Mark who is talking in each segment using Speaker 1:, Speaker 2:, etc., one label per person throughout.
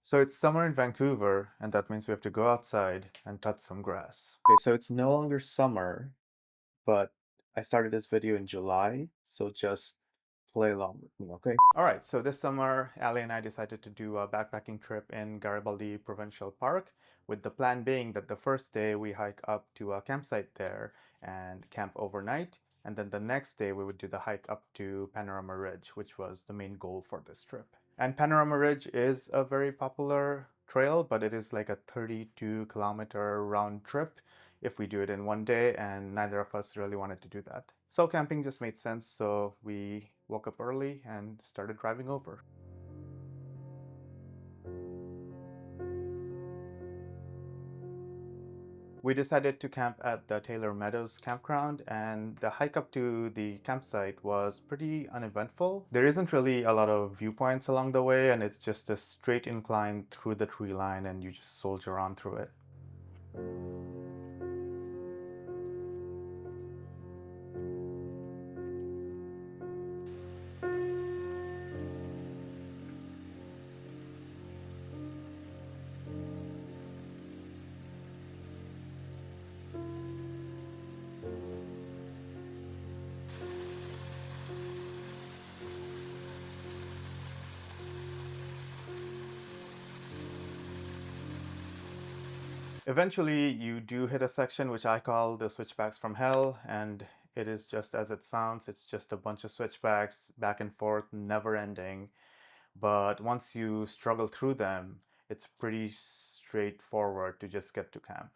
Speaker 1: So it's summer in Vancouver, and that means we have to go outside and touch some grass. Okay, so it's no longer summer, but I started this video in July, so just play along with me, okay? All right, so this summer, Ali and I decided to do a backpacking trip in Garibaldi Provincial Park, with the plan being that the first day we hike up to a campsite there and camp overnight, and then the next day we would do the hike up to Panorama Ridge, which was the main goal for this trip. And Panorama Ridge is a very popular trail, but it is like a 32-kilometer round trip if we do it in one day, and neither of us really wanted to do that. So camping just made sense, so we woke up early and started driving over. We decided to camp at the Taylor Meadows campground, and the hike up to the campsite was pretty uneventful. There isn't really a lot of viewpoints along the way, and it's just a straight incline through the tree line, and you just soldier on through it. Eventually, you do hit a section which I call the switchbacks from hell, and it is just as it sounds. It's just a bunch of switchbacks back and forth, never ending. But once you struggle through them, it's pretty straightforward to just get to camp.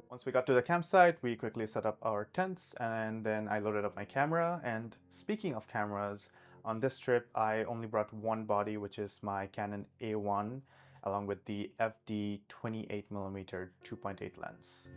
Speaker 1: Once we got to the campsite, we quickly set up our tents, and then I loaded up my camera. And speaking of cameras, on this trip I only brought one body, which is my Canon A-1, along with the FD 28mm 2.8 lens.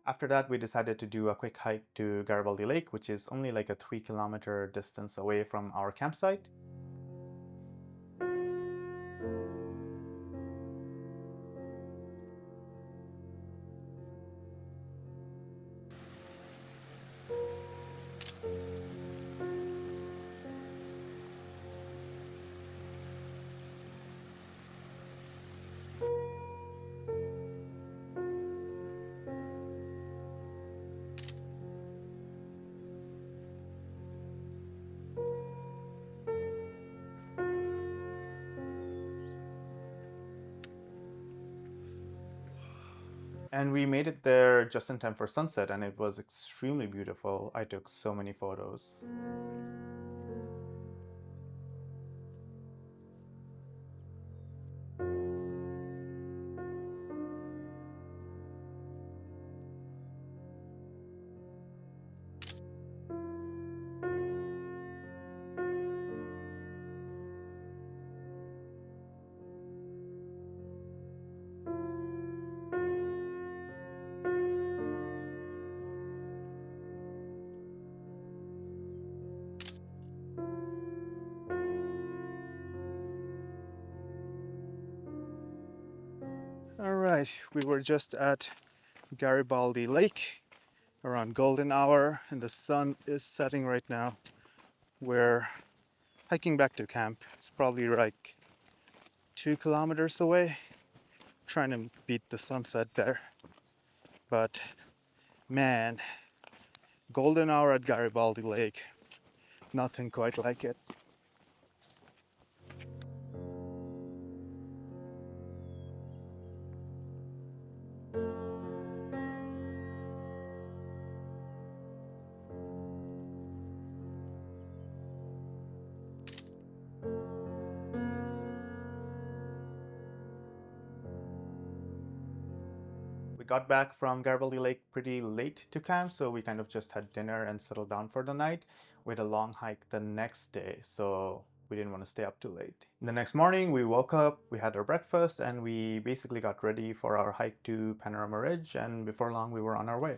Speaker 1: After that, we decided to do a quick hike to Garibaldi Lake, which is only like a 3-kilometer distance away from our campsite. And we made it there just in time for sunset, and it was extremely beautiful. I took so many photos. All right, we were just at Garibaldi Lake, around golden hour and the sun is setting right now. We're hiking back to camp. It's probably like 2 kilometers away, trying to beat the sunset there. But man, golden hour at Garibaldi Lake, nothing quite like it. We got back from Garibaldi Lake pretty late to camp, so we kind of just had dinner and settled down for the night. We had a long hike the next day, so we didn't want to stay up too late. The next morning, we woke up, we had our breakfast, and we basically got ready for our hike to Panorama Ridge, and before long, we were on our way.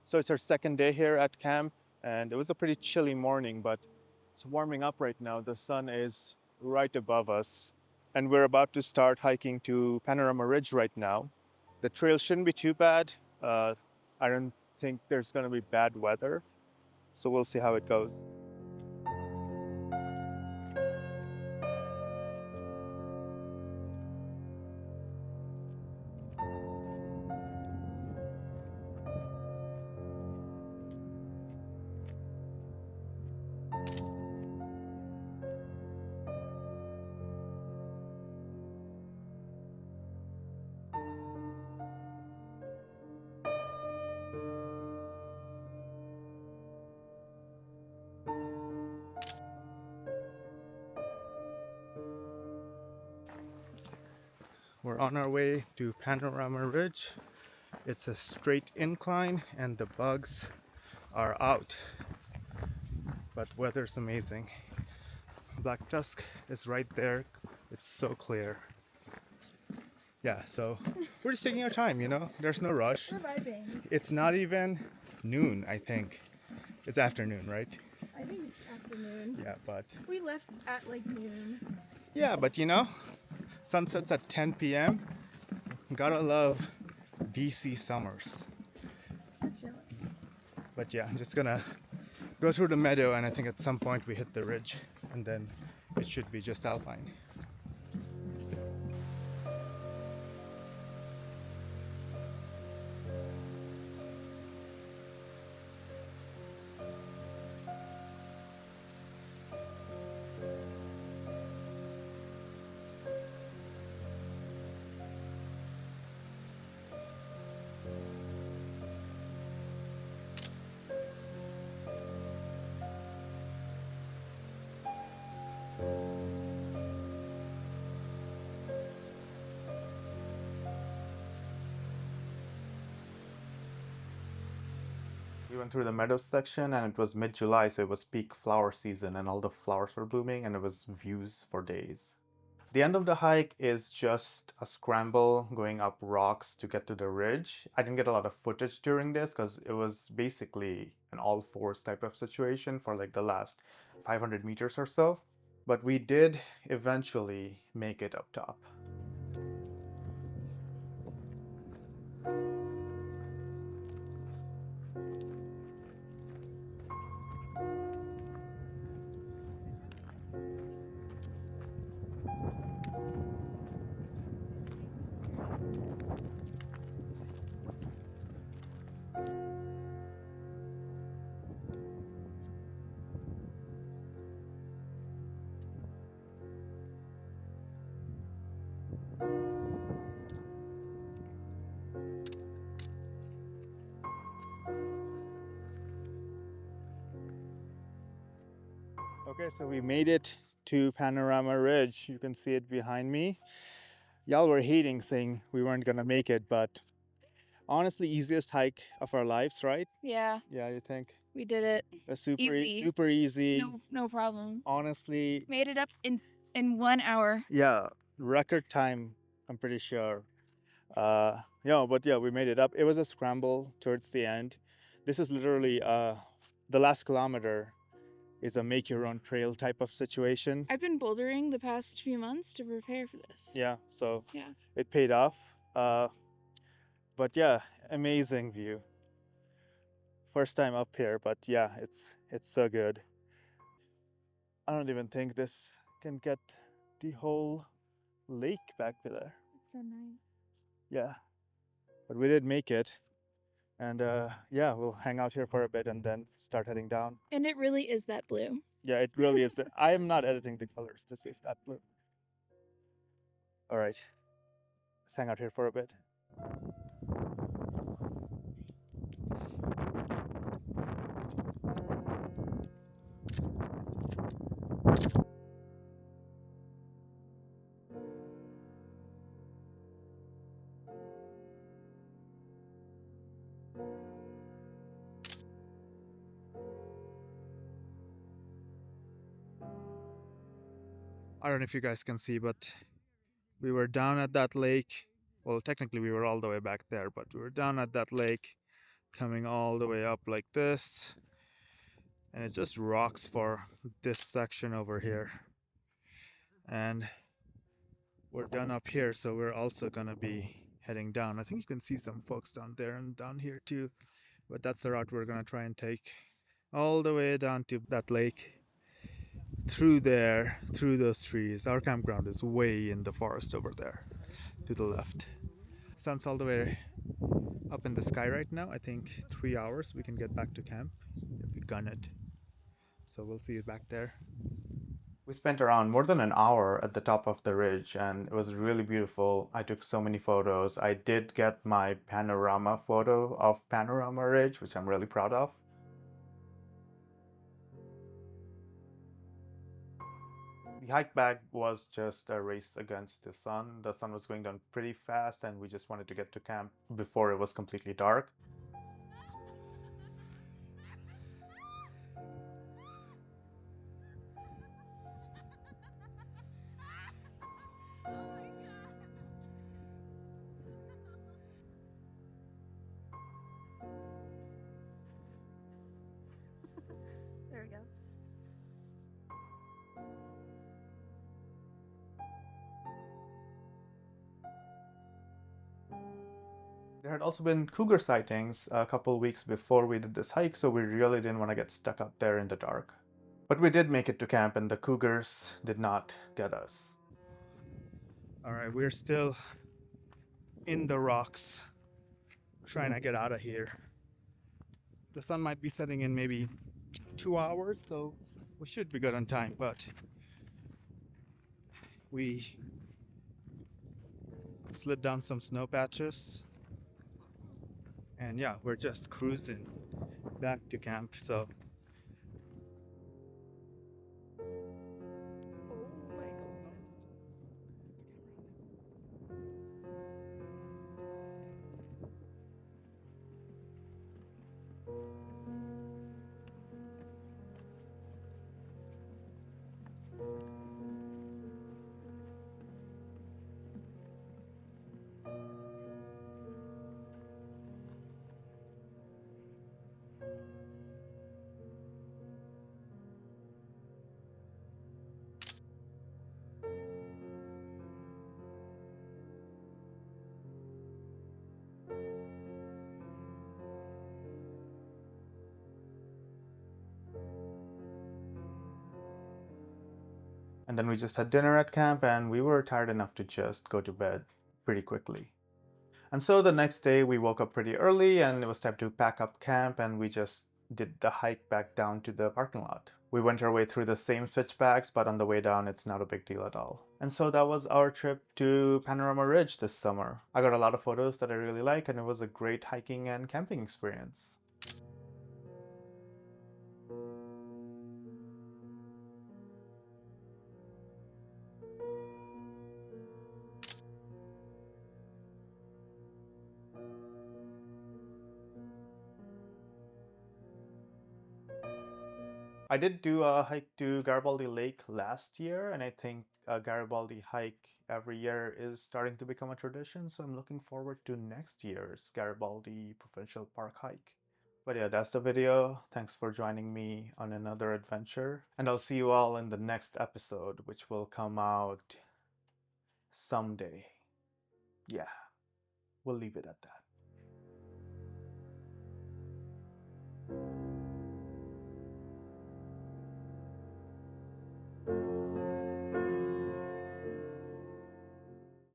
Speaker 1: So it's our second day here at camp, and it was a pretty chilly morning, but it's warming up right now. The sun is right above us, and we're about to start hiking to Panorama Ridge right now. The trail shouldn't be too bad. I don't think there's going to be bad weather, so we'll see how it goes. We're on our way to Panorama Ridge. It's a straight incline and the bugs are out, but weather's amazing. Black Tusk is right there. It's so clear. Yeah, so we're just taking our time, you know? There's no rush.
Speaker 2: We're vibing.
Speaker 1: It's not even noon, I think. It's afternoon, right?
Speaker 2: I think it's afternoon.
Speaker 1: Yeah, but
Speaker 2: We left at like noon.
Speaker 1: yeah, but you know, sunsets at 10 p.m. Gotta love BC summers.
Speaker 2: We're chilling.
Speaker 1: But yeah, I'm just gonna go through the meadow, and I think at some point we hit the ridge, and then it should be just alpine. We went through the meadows section, and it was mid-July, so it was peak flower season, and all the flowers were blooming, and it was views for days. The end of the hike is just a scramble going up rocks to get to the ridge. I didn't get a lot of footage during this because it was basically an all fours type of situation for like the last 500 meters or so. But we did eventually make it up top. Okay, so we made it to Panorama Ridge. You can see it behind me. Y'all were hating, saying we weren't gonna make it, but honestly, easiest hike of our lives, right?
Speaker 2: Yeah,
Speaker 1: Yeah, you think?
Speaker 2: we did it.
Speaker 1: A super
Speaker 2: Easy.
Speaker 1: super easy.
Speaker 2: No problem.
Speaker 1: Honestly,
Speaker 2: Made it up in 1 hour.
Speaker 1: yeah, record time, I'm pretty sure. Yeah, but yeah, we made it up. It was a scramble towards the end. This is literally the last kilometer is a make your own trail type of situation.
Speaker 2: I've been bouldering the past few months to prepare for this.
Speaker 1: Yeah, so
Speaker 2: Yeah.
Speaker 1: it paid off. But yeah, amazing view. First time up here, but yeah, it's so good. I don't even think this can get the whole lake back there.
Speaker 2: It's so nice.
Speaker 1: Yeah, but we did make it. And yeah, we'll hang out here for a bit and then start heading down.
Speaker 2: And it really is that blue.
Speaker 1: Yeah, it really is. I am not editing the colors. This is that blue. All right, let's hang out here for a bit. I don't know if you guys can see, but we were down at that lake. Well, technically, we were all the way back there, but we were down at that lake, coming all the way up like this. And it's just rocks for this section over here. And we're done up here, so we're also gonna be heading down. I think you can see some folks down there and down here too, but that's the route we're gonna try and take all the way down to that lake, through there, through those trees. Our campground is way in the forest over there to the left. Sun's all the way up in the sky right now. I think 3 hours we can get back to camp if we gun it. So we'll see you back there. We spent around more than an hour at the top of the ridge, and it was really beautiful. I took so many photos. I did get my panorama photo of Panorama Ridge, which I'm really proud of. The hike back was just a race against the sun. The sun was going down pretty fast, and we just wanted to get to camp before it was completely dark.
Speaker 2: There we go.
Speaker 1: There had also been cougar sightings a couple weeks before we did this hike, so we really didn't want to get stuck out there in the dark. But we did make it to camp, and the cougars did not get us. All right, we're still in the rocks, trying to get out of here. The sun might be setting in maybe 2 hours, so we should be good on time, but we slid down some snow patches, and yeah, we're just cruising back to camp. So
Speaker 2: Oh my god.
Speaker 1: and then we just had dinner at camp, and we were tired enough to just go to bed pretty quickly. And so the next day we woke up pretty early, and it was time to pack up camp, and we just did the hike back down to the parking lot. We went our way through the same switchbacks, but on the way down it's not a big deal at all. And so that was our trip to Panorama Ridge this summer. I got a lot of photos that I really like, and it was a great hiking and camping experience. I did do a hike to Garibaldi Lake last year, and I think a Garibaldi hike every year is starting to become a tradition, so I'm looking forward to next year's Garibaldi Provincial Park hike. But yeah, that's the video. Thanks for joining me on another adventure. And I'll see you all in the next episode, which will come out someday. Yeah, we'll leave it at that.